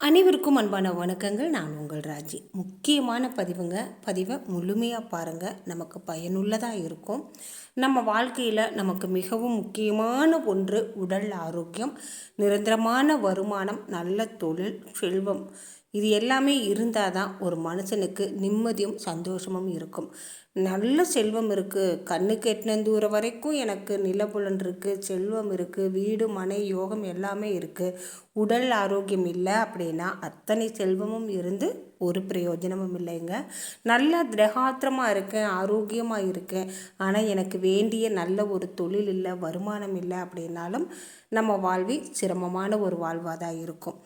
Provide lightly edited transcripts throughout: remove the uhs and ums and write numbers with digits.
அனைவருக்கும் அன்பான வணக்கங்கள். நான் உங்கள் ராஜி. முக்கியமான பதிவை முழுமையாக பாருங்கள். நமக்கு பயனுள்ளதாக இருக்கும். நம்ம வாழ்க்கையில் நமக்கு மிகவும் முக்கியமான ஒன்று உடல் ஆரோக்கியம், நிரந்தரமான வருமானம், நல்ல தொழில், செல்வம். இது எல்லாமே இருந்தால் தான் ஒரு மனுஷனுக்கு நிம்மதியும் சந்தோஷமும் இருக்கும். நல்ல செல்வம் இருக்குது, கண்ணுக்கு எட்டின தூரம் வரைக்கும் எனக்கு நிலப்புலன் இருக்குது, செல்வம் இருக்குது, வீடு மனை யோகம் எல்லாமே இருக்குது. உடல் ஆரோக்கியம் இல்லை அப்படின்னா அத்தனை செல்வமும் இருந்து ஒரு பிரயோஜனமும் இல்லைங்க. நல்லா திடகாத்திரமாக இருக்கேன், ஆரோக்கியமாக இருக்கேன், ஆனால் எனக்கு வேண்டிய நல்ல ஒரு தொழில் இல்லை, வருமானம் இல்லை அப்படின்னாலும் நம்ம வாழ்வி சிரமமான ஒரு வாழ்வாக தான் இருக்கும்.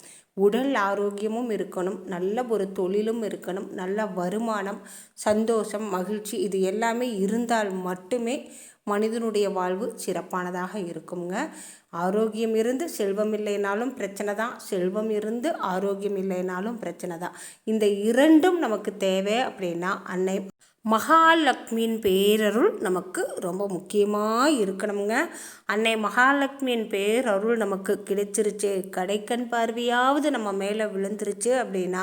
உடல் ஆரோக்கியமும் இருக்கணும், நல்ல ஒரு தொழிலும் இருக்கணும், நல்ல வருமானம், சந்தோஷம், மகிழ்ச்சி இது எல்லாமே இருந்தால் மட்டுமே மனிதனுடைய வாழ்வு சிறப்பானதாக இருக்குங்க. ஆரோக்கியம் இருந்து செல்வம் இல்லைனாலும் பிரச்சனை தான், செல்வம் இருந்து ஆரோக்கியம் இல்லைனாலும் பிரச்சனை தான். இந்த இரண்டும் நமக்கு தேவை அப்படின்னா அன்னை மகாலட்சுமியின் பேரருள் நமக்கு ரொம்ப முக்கியமாக இருக்கணுங்க. அன்னை மகாலட்சுமியின் பேரருள் நமக்கு கிடைச்சிருச்சு, கடைக்கண் பார்வையாவது நம்ம மேலே விழுந்துருச்சு அப்படின்னா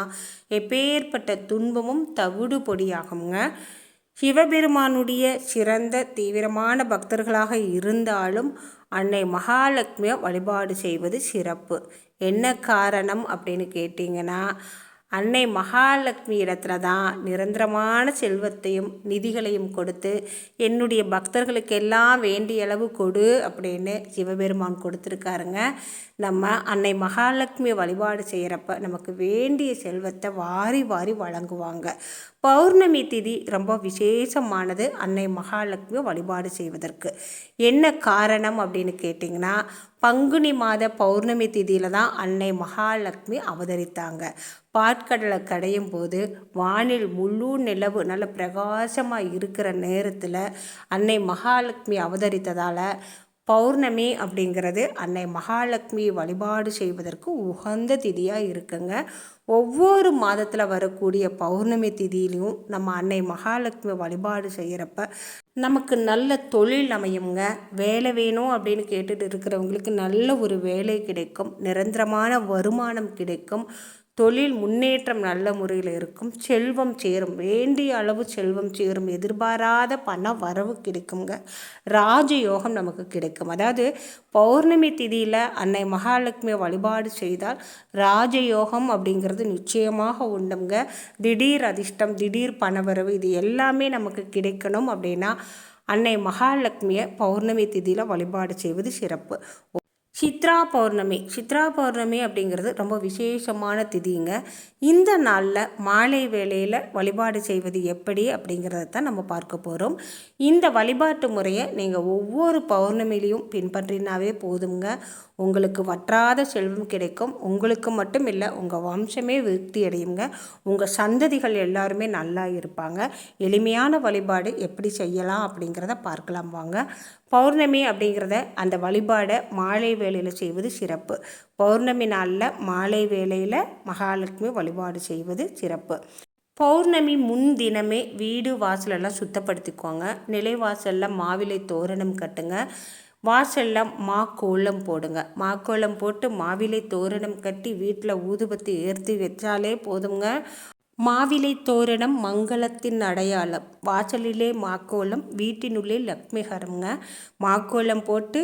எப்பேற்பட்ட துன்பமும் தவிடு பொடியாகுங்க. சிவபெருமானுடைய சிறந்த தீவிரமான பக்தர்களாக இருந்தாலும் அன்னை மகாலட்சுமியை வழிபாடு செய்வது சிறப்பு. என்ன காரணம் அப்படின்னு கேட்டிங்கன்னா, அன்னை மகாலட்சுமி இடத்துல தான் நிரந்தரமான செல்வத்தையும் நிதிகளையும் கொடுத்து என்னுடைய பக்தர்களுக்கெல்லாம் வேண்டிய அளவு கொடு அப்படின்னு சிவபெருமான் கொடுத்துருக்காருங்க. நம்ம அன்னை மகாலட்சுமி வழிபாடு செய்கிறப்ப நமக்கு வேண்டிய செல்வத்தை வாரி வாரி வழங்குவாங்க. பௌர்ணமி திதி ரொம்ப விசேஷமானது அன்னை மகாலட்சுமி வழிபாடு செய்வதற்கு. என்ன காரணம் அப்படின்னு கேட்டிங்கன்னா, பங்குனி மாத பௌர்ணமி திதியில் தான் அன்னை மகாலட்சுமி அவதரித்தாங்க. பாற்கடலை கடையும் போது வானில் முழு நிலவு நல்ல பிரகாசமாக இருக்கிற நேரத்தில் அன்னை மகாலட்சுமி அவதரித்ததால் பௌர்ணமி அப்படிங்கிறது அன்னை மகாலட்சுமி வழிபாடு செய்வதற்கு உகந்த திதியாக இருக்குங்க. ஒவ்வொரு மாதத்தில் வரக்கூடிய பௌர்ணமி திதியிலையும் நம்ம அன்னை மகாலட்சுமி வழிபாடு செய்கிறப்ப நமக்கு நல்ல தொழில் அமையுங்க. வேலை வேணும் அப்படின்னு கேட்டுட்டு இருக்கிறவங்களுக்கு நல்ல ஒரு வேலை கிடைக்கும், நிரந்தரமான வருமானம் கிடைக்கும், தொழில் முன்னேற்றம் நல்ல முறையில் இருக்கும், செல்வம் சேரும், வேண்டிய அளவு செல்வம் சேரும், எதிர்பாராத பண வரவு கிடைக்குங்க, ராஜயோகம் நமக்கு கிடைக்கும். அதாவது பௌர்ணமி திதியில் அன்னை மகாலட்சுமியை வழிபாடு செய்தால் ராஜயோகம் அப்படிங்கிறது நிச்சயமாக உண்டுங்க. திடீர் அதிர்ஷ்டம், திடீர் பணவரவு இது எல்லாமே நமக்கு கிடைக்கணும் அப்படின்னா அன்னை மகாலட்சுமியை பௌர்ணமி திதியில் வழிபாடு செய்வது சிறப்பு. சித்ரா பௌர்ணமி அப்படிங்கிறது ரொம்ப விசேஷமான திதிங்க. இந்த நாளில் மாலை வேளையில் வழிபாடு செய்வது எப்படி அப்படிங்கிறத தான் நம்ம பார்க்க போகிறோம். இந்த வழிபாட்டு முறையை நீங்கள் ஒவ்வொரு பௌர்ணமிலையும் பின்பற்றினாவே போதுங்க. உங்களுக்கு வற்றாத செல்வம் கிடைக்கும். உங்களுக்கு மட்டும் இல்லை, உங்கள் வம்சமே விருத்தி அடையுங்க. உங்கள் சந்ததிகள் எல்லாருமே நல்லா இருப்பாங்க. எளிமையான வழிபாடு எப்படி செய்யலாம் அப்படிங்கிறத பார்க்கலாம் வாங்க. பௌர்ணமி அப்படிங்கிறத அந்த வழிபாடை மாலை வேளையில் செய்வது சிறப்பு. பௌர்ணமி நாளில் மாலை வேளையில் மகாலட்சுமி வழிபாடு செய்வது சிறப்பு. பௌர்ணமி முன்தினமே வீடு வாசலெல்லாம் சுத்தப்படுத்திக்குவாங்க. நிலைவாசலில் மாவிலை தோரணம் கட்டுங்க. வாசலில் மாக்கோலம் போடுங்க. மாக்கோலம் போட்டு மாவிலை தோரணம் கட்டி வீட்டில் ஊதுபத்தி ஏற்றி வச்சாலே போதுங்க. மாவிலை தோரணம் மங்களத்தின் அடையாளம். வாசலிலே மாக்கோலம், வீட்டினுள்ளே லக்ஷ்மிகரம்ங்க. மாக்கோலம் போட்டு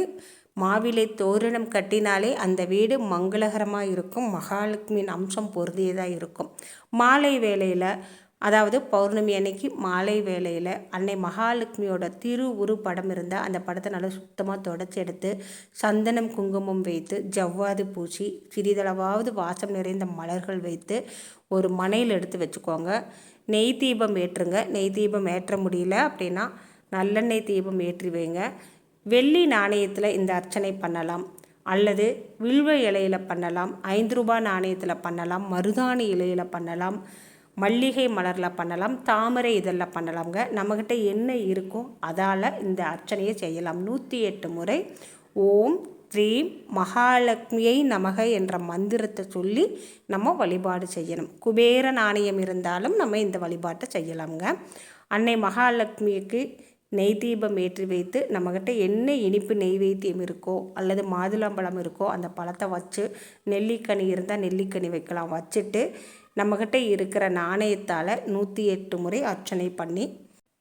மாவிலை தோரணம் கட்டினாலே அந்த வீடு மங்களகரமாக இருக்கும், மகாலட்சுமியின் அம்சம் பொருந்தியதாக இருக்கும். மாலை வேளையில், அதாவது பௌர்ணமி அன்னைக்கு மாலை வேளையில் அன்னை மகாலட்சுமியோட உரு படம் இருந்தால் அந்த படத்தை நல்லா சுத்தமாக தொடச்சி எடுத்து சந்தனம் குங்குமம் வைத்து ஜவ்வாது பூசி சிறிதளவாவது வாசம் நிறைந்த மலர்கள் வைத்து ஒரு மனையில் எடுத்து வச்சுக்கோங்க. நெய் தீபம் ஏற்றுங்க. நெய் தீபம் ஏற்ற முடியல அப்படின்னா நல்லெண்ணெய் தீபம் ஏற்றி வைங்க. வெள்ளி நாணயத்தில் இந்த அர்ச்சனை பண்ணலாம், அல்லது வில்வ இலையில் பண்ணலாம், 5 ரூபாய் நாணயத்தில் பண்ணலாம், மருதாணி இலையில் பண்ணலாம், மல்லிகை மலரில் பண்ணலாம், தாமரை இதழில் பண்ணலாம்ங்க. நம்மக்கிட்ட என்ன இருக்கோ அதால் இந்த அர்ச்சனையை செய்யலாம். 108 முறை ஓம் ஸ்ரீம் மகாலட்சுமியை நமக என்ற மந்திரத்தை சொல்லி நம்ம வழிபாடு செய்யணும். குபேர நாணயம் இருந்தாலும் நம்ம இந்த வழிபாட்டை செய்யலாம்ங்க. அன்னை மகாலட்சுமிக்கு நெய் தீபம் ஏற்றி வைத்து நம்மக்கிட்ட என்ன இனிப்பு நெய்வேத்தியம் இருக்கோ அல்லது மாதுளம்பழம் இருக்கோ அந்த பழத்தை வச்சு, நெல்லிக்கனி இருந்தால் நெல்லிக்கனி வைக்கலாம், வச்சுட்டு நம்மக்கிட்ட இருக்கிற நாணயத்தால் 108 முறை அர்ச்சனை பண்ணி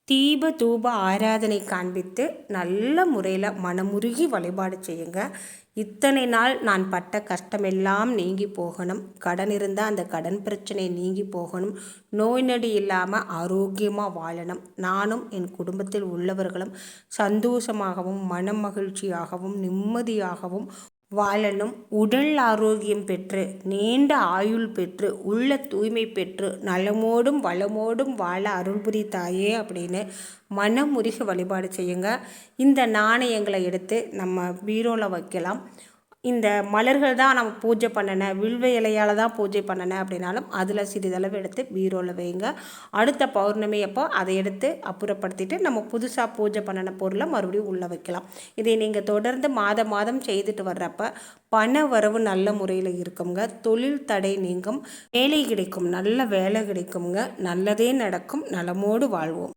தீப தூப ஆராதனை காண்பித்து நல்ல முறையில் மனமுருகி வழிபாடு செய்யுங்க. இத்தனை நாள் நான் பட்ட கஷ்டமெல்லாம் நீங்கி போகணும், கடன் இருந்தால் அந்த கடன் பிரச்சனை நீங்கி போகணும், நோய் நொடி இல்லாமல் ஆரோக்கியமாக வாழணும், நானும் என் குடும்பத்தில் உள்ளவர்களும் சந்தோஷமாகவும் மன மகிழ்ச்சியாகவும் நிம்மதியாகவும் வாழணும், உடல் ஆரோக்கியம் பெற்று நீண்ட ஆயுள் பெற்று உள்ள தூய்மை பெற்று நலமோடும் வளமோடும் வாழ அருள்புரி தாயே அப்படின்னு மனமுருகி வழிபாடு செய்யுங்க. இந்த நாணயங்களை எடுத்து நம்ம பீரோவில் வைக்கலாம். இந்த மலர்கள் தான் நம்ம பூஜை பண்ணினேன், வில்வ இலையால் தான் பூஜை பண்ணினேன் அப்படின்னாலும் அதில் சிறிதளவு எடுத்து பீரோவில் வைங்க. அடுத்த பௌர்ணமி அப்போ அதை எடுத்து அப்புறப்படுத்திட்டு நம்ம புதுசாக பூஜை பண்ணின பொருளை மறுபடியும் உள்ளே வைக்கலாம். இதை நீங்கள் தொடர்ந்து மாதம் செய்துட்டு வர்றப்ப பண வரவு நல்ல முறையில் இருக்குங்க, தொழில் தடை நீங்கும், வேலை கிடைக்கும், நல்ல வேலை கிடைக்குங்க, நல்லதே நடக்கும், நலமோடு வாழ்வோம்.